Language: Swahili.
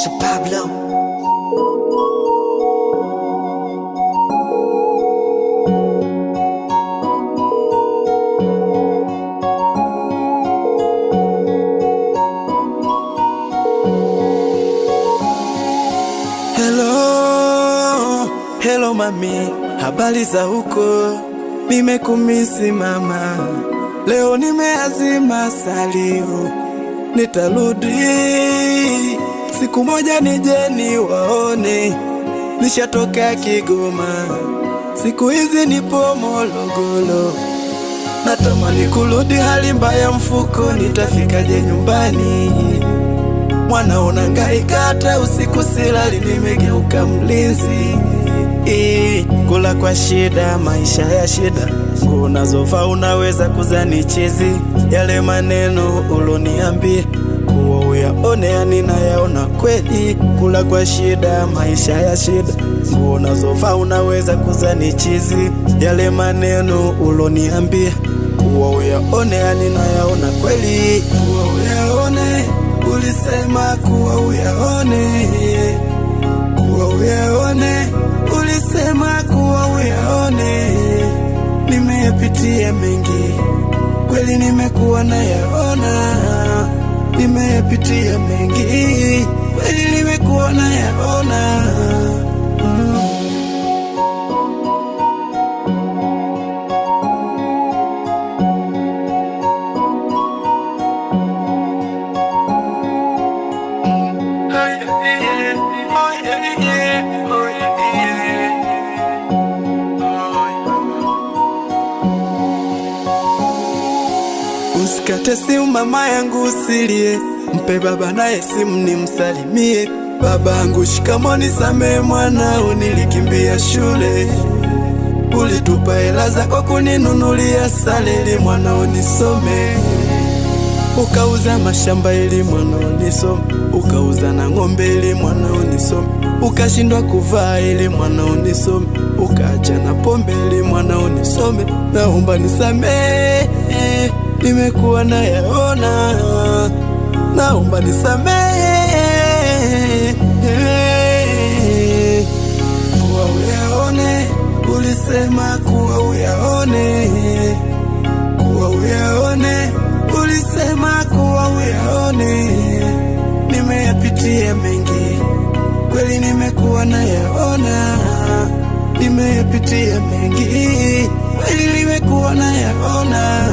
Pablo. Hello mami, habari za huko? Nimekumisi mama, leo nimeazima salio, nitarudi siku moja nije niwaone. Nishatoka Kigoma, siku hizi nipo Morogoro. Natamani kurudi, hali mbaya mfuko, nitafikaje nyumbani? Mwana unangaika hata usiku silali, nimegeuka mlinzi. Kula kwa shida, maisha ya shida, nguo unazovaa unaweza kuzani chizi. Yale maneno uloniambia kuwa uyaone, ninayaona kweli. Kula kwa shida, maisha ya shida, nguo unazovaa unaweza kuzani chizi. Yale maneno uloniambia kuwa uyaone, ninayaona kweli. Kuwa uyaone, ulisema kuwa uyaone. Kuwa uyaone, ulisema kuwa uyaone. Nimeyapitia mengi kweli, nimekuwa nayaona. Nimeyapitia mengi kweli, nimekuwa nayaona. Usikate simu mama yangu usilie, mpe baba naye simu nimsalimie. Babangu shikamoo, nisamehe mwanao, nilikimbia shule. Ulitupa hela zako kuninunulia sare ili mwanao nisome. Ukauza mashamba ili mwanao nisome, ukauza na ng'ombe ili mwanao nisome. Ukashindwa kuvaa ili mwanao nisome, ukaacha na pombe ili mwanao nisome. Naomba nisamehe, nimekuwa nayaona. Naomba nisamehe. Kuwa uyaone, ulisema kuwa uyaone. Kuwa uyaone, ulisema kuwa uyaone. Nimeyapitia mengi kweli, nimekuwa nayaona. Nimeyapitia mengi kweli, nimekuwa nayaona.